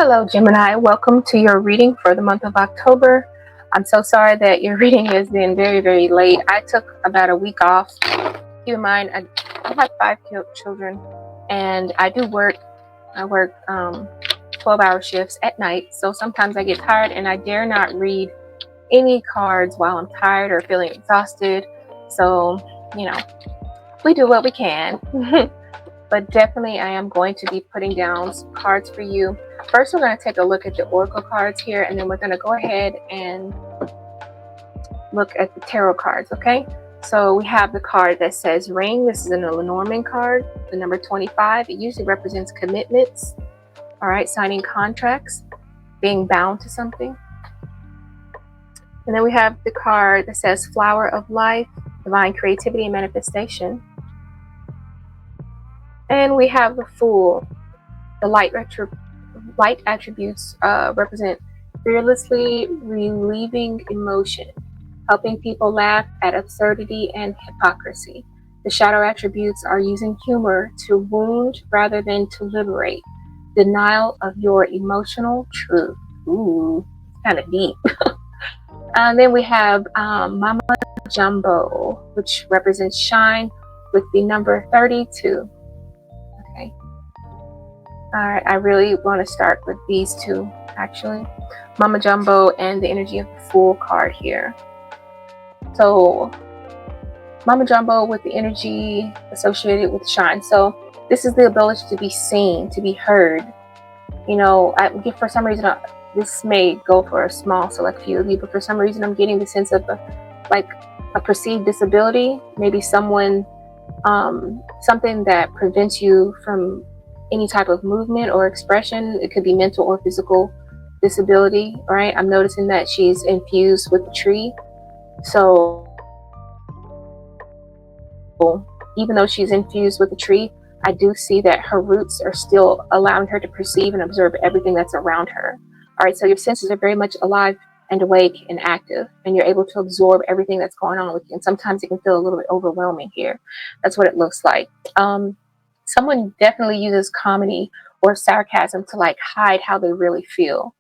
Hello, Gemini. Welcome to your reading for the month of October. I'm so sorry that your reading has been very, very late. I took about a week off. Keep in mind, I have 5 children, and I do work. I work 12-hour shifts at night, so sometimes I get tired, and I dare not read any cards while I'm tired or feeling exhausted. So, we do what we can. But definitely I am going to be putting down some cards for you. First, we're going to take a look at the oracle cards here, and then we're going to go ahead and look at the tarot cards, okay? So we have the card that says ring. This is an Lenormand card, the number 25. It usually represents commitments, all right, signing contracts, being bound to something. And then we have the card that says flower of life, divine creativity and manifestation. And we have the Fool. The light attributes represent fearlessly relieving emotion, helping people laugh at absurdity and hypocrisy. The shadow attributes are using humor to wound rather than to liberate. Denial of your emotional truth. Ooh, kind of deep. And then we have Mama Jumbo, which represents shine with the number 32. Okay. All right, I really want to start with these two, actually. Mama Jumbo and the energy of the Fool card here. So, Mama Jumbo with the energy associated with shine. So, this is the ability to be seen, to be heard. For some reason, this may go for a small select few of you, but for some reason, I'm getting the sense of a perceived disability, maybe something that prevents you from any type of movement or expression. It could be mental or physical disability, right? I'm noticing that she's infused with the tree. So even though she's infused with the tree, I do see that her roots are still allowing her to perceive and observe everything that's around her. All right, so your senses are very much alive and awake and active, and you're able to absorb everything that's going on with you. And sometimes it can feel a little bit overwhelming here. That's what it looks like. Someone definitely uses comedy or sarcasm to hide how they really feel.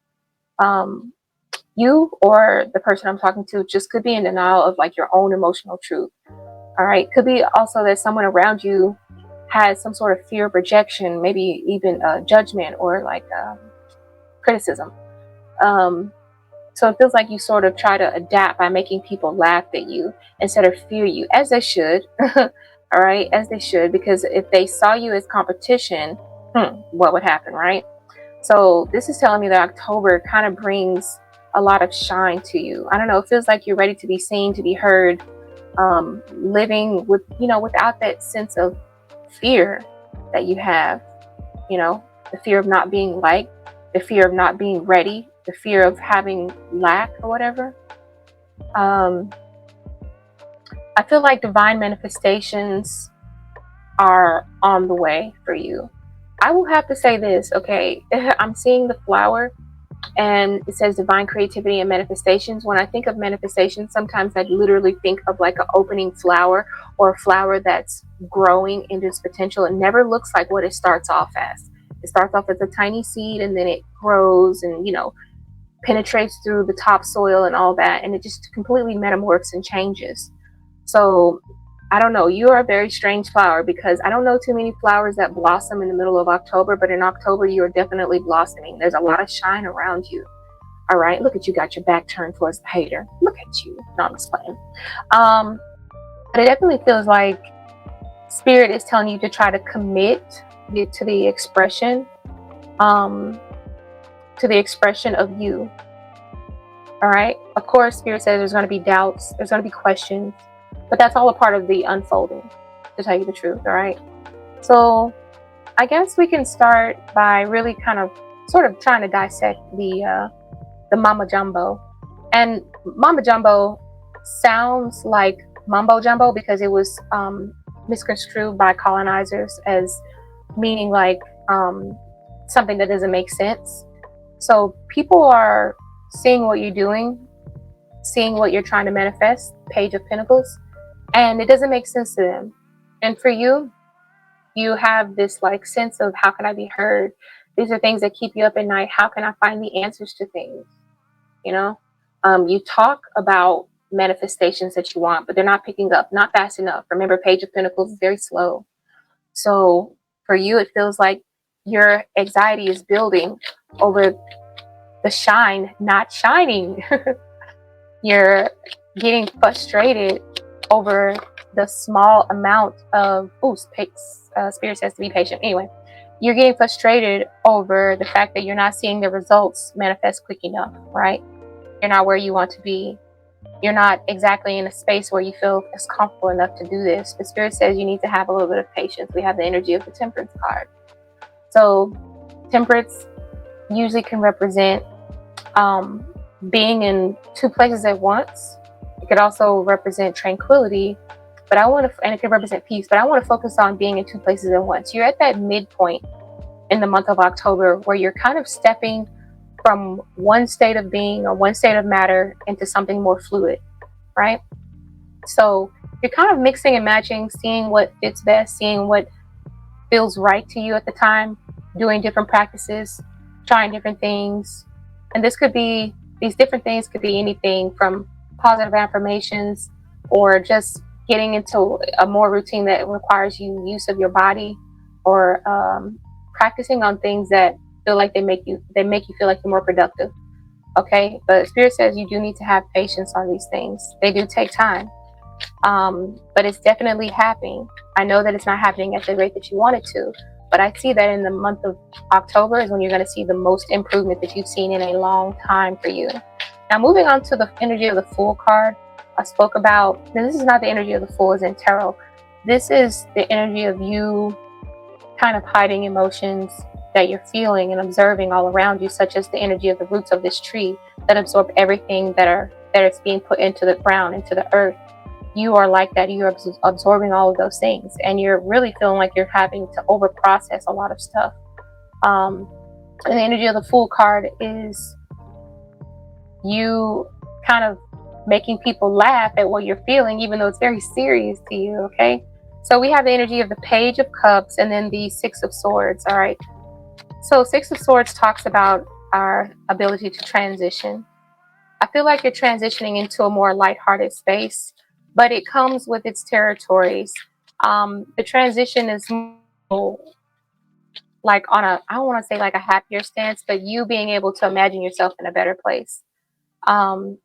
You or the person I'm talking to just could be in denial of your own emotional truth. All right. Could be also that someone around you has some sort of fear of rejection, maybe even judgment or criticism. So it feels like you sort of try to adapt by making people laugh at you instead of fear you, as they should. All right, as they should, because if they saw you as competition, what would happen, right? So this is telling me that October kind of brings a lot of shine to you. I don't know, it feels like you're ready to be seen, to be heard, living without that sense of fear that you have, the fear of not being liked, the fear of not being ready, the fear of having lack or whatever. I feel like divine manifestations are on the way for you. I will have to say this, okay? I'm seeing the flower and it says divine creativity and manifestations. When I think of manifestations, sometimes I literally think of an opening flower or a flower that's growing into its potential. It never looks like what it starts off as. It starts off as a tiny seed and then it grows and, penetrates through the topsoil and all that. And it just completely metamorphs and changes. So I don't know, you are a very strange flower because I don't know too many flowers that blossom in the middle of October, but in October you are definitely blossoming. There's a lot of shine around you. All right, look at you, got your back turned towards the hater. Look at you. No, I'm just playing. But it definitely feels like Spirit is telling you to try to commit to the expression, of you. All right. Of course, Spirit says there's going to be doubts, there's going to be questions, but that's all a part of the unfolding, to tell you the truth. All right. So I guess we can start by really kind of sort of trying to dissect the Mama Jumbo. And Mama Jumbo sounds like Mumbo Jumbo because it was misconstrued by colonizers as meaning something that doesn't make sense. So people are seeing what you're doing, seeing what you're trying to manifest, Page of Pentacles, and it doesn't make sense to them. And for you, you have this sense of how can I be heard, These are things that keep you up at night. How can I find the answers to things? You know, you talk about manifestations that you want, but they're not picking up, not fast enough. Remember, Page of Pentacles is very slow. So for you, it feels like your anxiety is building over the shine not shining. You're getting frustrated over the small amount of spirit says to be patient. Anyway, you're getting frustrated over the fact that you're not seeing the results manifest quick enough, right? You're not where you want to be. You're not exactly in a space where you feel it's comfortable enough to do this. The spirit says you need to have a little bit of patience. We have the energy of the Temperance card. So Temperance usually can represent being in two places at once. It could also represent tranquility, but and it can represent peace, but I want to focus on being in two places at once. You're at that midpoint in the month of October where you're kind of stepping from one state of being or one state of matter into something more fluid, right? So you're kind of mixing and matching, seeing what fits best, seeing what feels right to you at the time, doing different practices, trying different things. And these different things could be anything from positive affirmations or just getting into a more routine that requires you use of your body, or practicing on things that feel like they make you feel like you're more productive. Okay, but Spirit says you do need to have patience on these things. They do take time, but it's definitely happening. I know that it's not happening at the rate that you want it to, but I see that in the month of October is when you're going to see the most improvement that you've seen in a long time for you. Now, moving on to the energy of the Fool card, I spoke about. Now, this is not the energy of the Fool as in tarot. This is the energy of you kind of hiding emotions that you're feeling and observing all around you, such as the energy of the roots of this tree that absorb everything that is being put into the ground, into the earth. You are like that. You're absorbing all of those things, and you're really feeling like you're having to over process a lot of stuff. And the energy of the Fool card is you kind of making people laugh at what you're feeling, even though it's very serious to you. Okay, so we have the energy of the Page of Cups and then the Six of Swords. All right, so Six of Swords talks about our ability to transition. I feel like you're transitioning into a more lighthearted space, but it comes with its territories. The transition is like on I don't want to say like a happier stance, but you being able to imagine yourself in a better place. I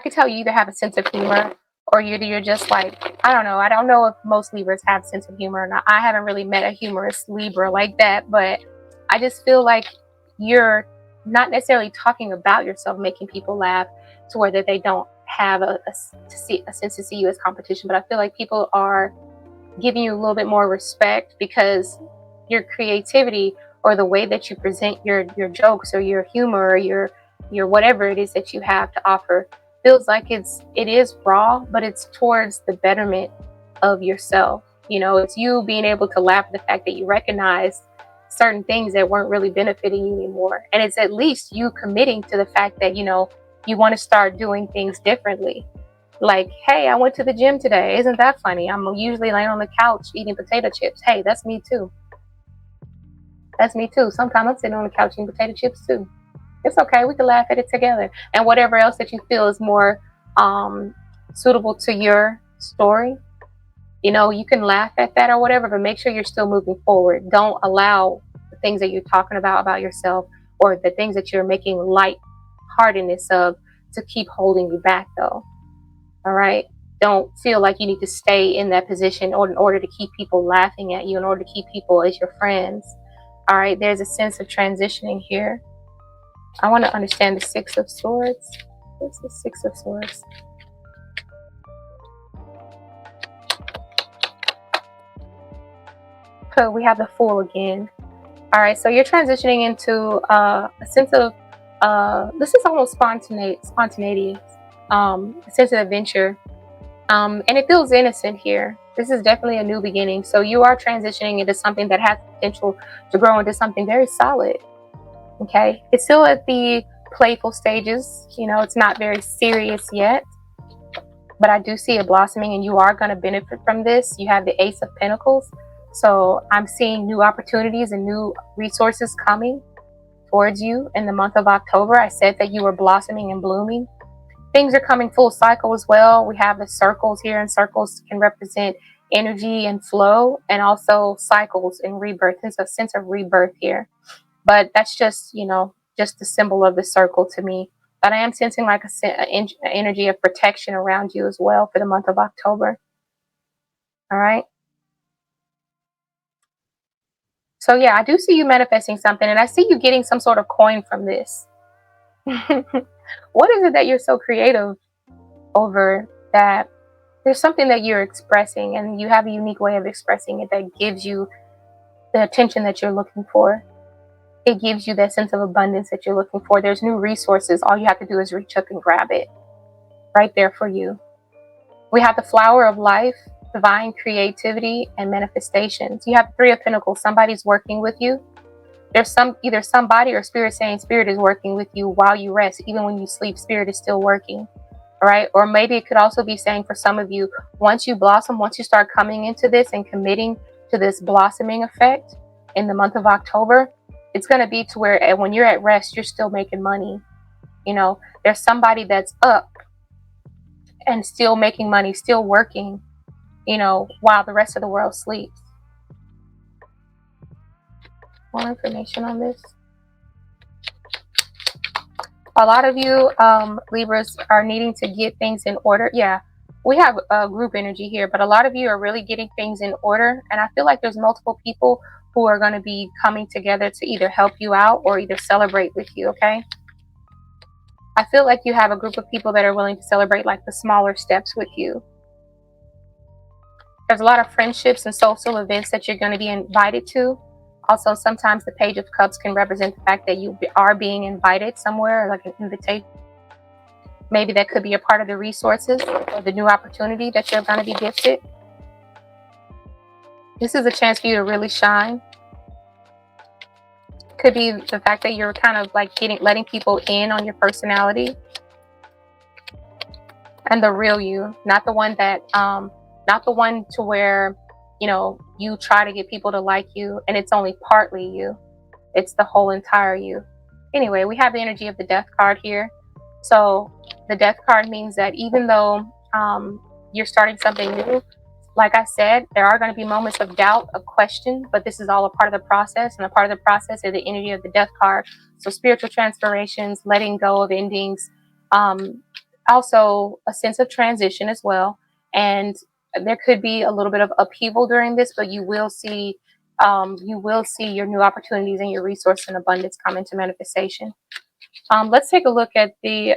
could tell you either have a sense of humor, or you're just like, I don't know. I don't know if most Libras have a sense of humor or not. I haven't really met a humorous Libra like that, but I just feel like you're not necessarily talking about yourself, making people laugh to where that they don't have a sense to see you as competition. But I feel like people are giving you a little bit more respect because your creativity or the way that you present your jokes or your humor or your whatever it is that you have to offer feels like it is raw, but it's towards the betterment of yourself. You know, it's you being able to laugh at the fact that you recognize certain things that weren't really benefiting you anymore. And it's at least you committing to the fact that, you know, you want to start doing things differently. Like, hey, I went to the gym today. Isn't that funny? I'm usually laying on the couch eating potato chips. Hey, that's me too. That's me too. Sometimes I'm sitting on the couch eating potato chips too. It's okay. We can laugh at it together. And whatever else that you feel is more suitable to your story, you know, you can laugh at that or whatever, but make sure you're still moving forward. Don't allow the things that you're talking about yourself, or the things that you're making light-heartedness of, to keep holding you back, though. All right? Don't feel like you need to stay in that position in order to keep people laughing at you, in order to keep people as your friends. All right? There's a sense of transitioning here. I want to understand the Six of Swords. What's the Six of Swords? So we have the Fool again. All right, so you're transitioning into a sense of, this is almost spontaneity, a sense of adventure. And it feels innocent here. This is definitely a new beginning. So you are transitioning into something that has potential to grow into something very solid. Okay, it's still at the playful stages. You know, it's not very serious yet, but I do see it blossoming, and you are going to benefit from this. You have the Ace of Pentacles. So I'm seeing new opportunities and new resources coming towards you in the month of October. I said that you were blossoming and blooming. Things are coming full cycle as well. We have the circles here, and circles can represent energy and flow, and also cycles and rebirth. There's a sense of rebirth here. But that's just, just the symbol of the circle to me. But I am sensing like an energy of protection around you as well for the month of October. All right. So yeah, I do see you manifesting something, and I see you getting some sort of coin from this. What is it that you're so creative over, that there's something that you're expressing and you have a unique way of expressing it that gives you the attention that you're looking for? It gives you that sense of abundance that you're looking for. There's new resources. All you have to do is reach up and grab it right there for you. We have the flower of life, divine creativity, and manifestations. You have 3 of Pentacles. Somebody's working with you. There's either somebody or spirit saying spirit is working with you while you rest. Even when you sleep, spirit is still working. All right. Or maybe it could also be saying for some of you, once you blossom, once you start coming into this and committing to this blossoming effect in the month of October, it's going to be to where when you're at rest, you're still making money. There's somebody that's up and still making money, still working, while the rest of the world sleeps. More information on this. A lot of you Libras are needing to get things in order. Yeah, we have a group energy here, but a lot of you are really getting things in order. And I feel like there's multiple people who are going to be coming together to either help you out or either celebrate with you, okay? I feel like you have a group of people that are willing to celebrate like the smaller steps with you. There's a lot of friendships and social events that you're going to be invited to. Also, sometimes the Page of Cups can represent the fact that you are being invited somewhere, like an invitation. Maybe that could be a part of the resources or the new opportunity that you're going to be gifted. This is a chance for you to really shine. Could be the fact that you're kind of like letting people in on your personality and the real you, not the one that, not the one to where, you try to get people to like you and it's only partly you. It's the whole entire you. Anyway, we have the energy of the Death card here. So the Death card means that even though you're starting something new, like I said, there are going to be moments of doubt, of question, but this is all a part of the process. And a part of the process is the energy of the Death card. So spiritual transformations, letting go of endings, also a sense of transition as well. And there could be a little bit of upheaval during this, but you will see your new opportunities and your resource and abundance come into manifestation. Let's take a look at the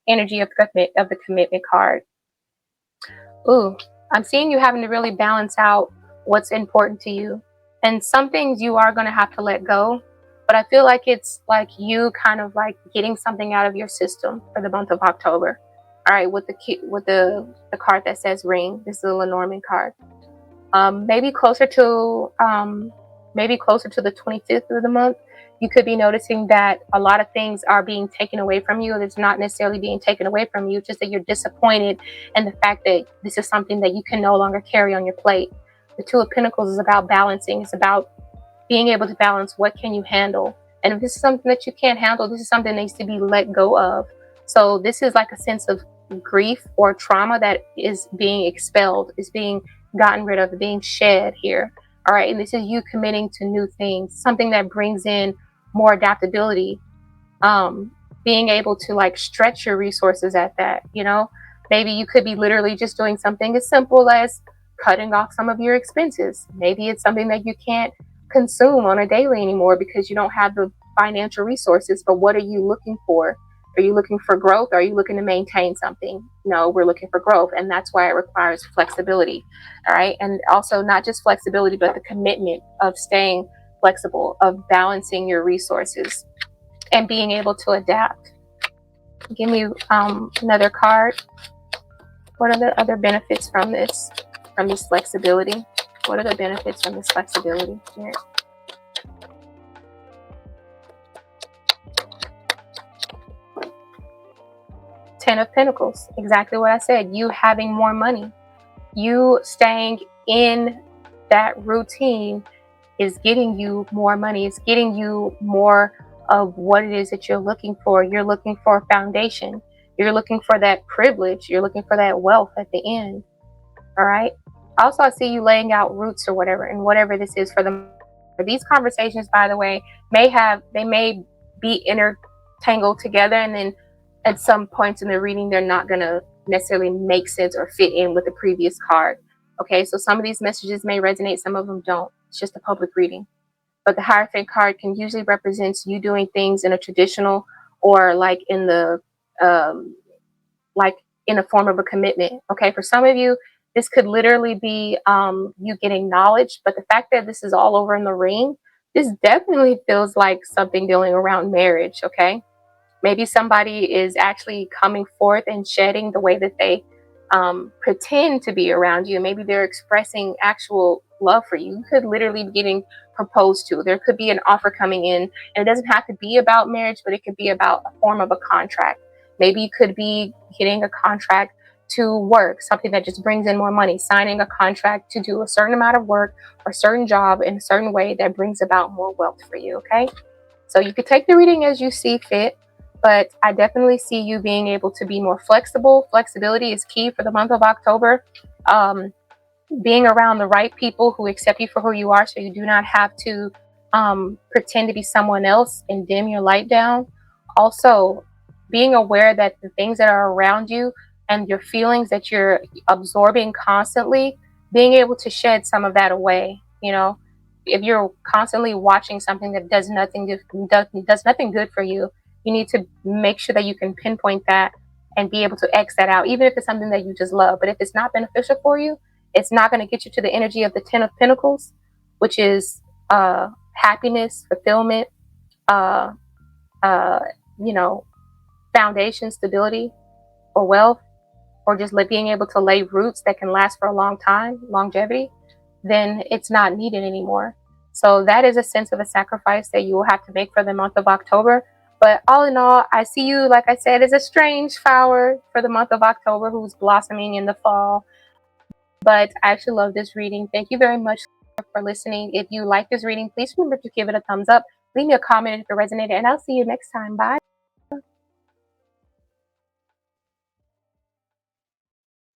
energy of the commitment card. Ooh, I'm seeing you having to really balance out what's important to you. And some things you are going to have to let go. But I feel like it's like you kind of like getting something out of your system for the month of October. All right, with the card that says ring. This is the Lenormand card. Maybe closer to the 25th of the month, you could be noticing that a lot of things are being taken away from you. It's not necessarily being taken away from you, just that you're disappointed in the fact that this is something that you can no longer carry on your plate. The Two of Pentacles is about balancing. It's about being able to balance what can you handle. And if this is something that you can't handle, this is something that needs to be let go of. So this is like a sense of grief or trauma that is being expelled, is being gotten rid of, being shed here. All right, and this is you committing to new things, something that brings in more adaptability, being able to like stretch your resources at that. Maybe you could be literally just doing something as simple as cutting off some of your expenses. Maybe it's something that you can't consume on a daily anymore because you don't have the financial resources. But what are you looking for? Are you looking for growth? Or are you looking to maintain something? No, we're looking for growth. And that's why it requires flexibility. All right. And also not just flexibility, but the commitment of staying flexible, of balancing your resources and being able to adapt. Give me another card. What are the other benefits from this flexibility? What are the benefits from this flexibility here? Ten of Pentacles, exactly what I said. You having more money, you staying in that routine is getting you more money. It's getting you more of what it is that you're looking for. You're looking for a foundation. You're looking for that privilege. You're looking for that wealth at the end. All right. Also, I see you laying out roots or whatever, and whatever this is for them. These conversations, by the way, they may be intertangled together, and then at some points in the reading, they're not going to necessarily make sense or fit in with the previous card. Okay, so some of these messages may resonate, some of them don't. It's just a public reading. But the Hierophant card can usually represent you doing things in a traditional or like in the like in a form of a commitment. Okay, for some of you, this could literally be you getting knowledge, but the fact that this is all over in the ring, this definitely feels like something dealing around marriage. Okay, maybe somebody is actually coming forth and shedding the way that they pretend to be around you. Maybe they're expressing actual love for you. You could literally be getting proposed to. There could be an offer coming in, and it doesn't have to be about marriage, but it could be about a form of a contract. Maybe you could be getting a contract to work, something that just brings in more money, signing a contract to do a certain amount of work or a certain job in a certain way that brings about more wealth for you. Okay, so you could take the reading as you see fit, but I definitely see you being able to be more flexible. Flexibility is key for the month of October. Being around the right people who accept you for who you are, so you do not have to pretend to be someone else and dim your light down. Also, being aware that the things that are around you and your feelings that you're absorbing constantly, being able to shed some of that away. You know, if you're constantly watching something that does nothing good for you, you need to make sure that you can pinpoint that and be able to X that out, even if it's something that you just love. But if it's not beneficial for you, it's not going to get you to the energy of the Ten of Pentacles, which is happiness, fulfillment, uh, uh, you know, foundation, stability, or wealth, or just being able to lay roots that can last for a long time, longevity, then it's not needed anymore. So that is a sense of a sacrifice that you will have to make for the month of October. But all in all, I see you, like I said, as a strange flower for the month of October who's blossoming in the fall. But I actually love this reading. Thank you very much for listening. If you like this reading, please remember to give it a thumbs up. Leave me a comment if it resonated, and I'll see you next time. Bye.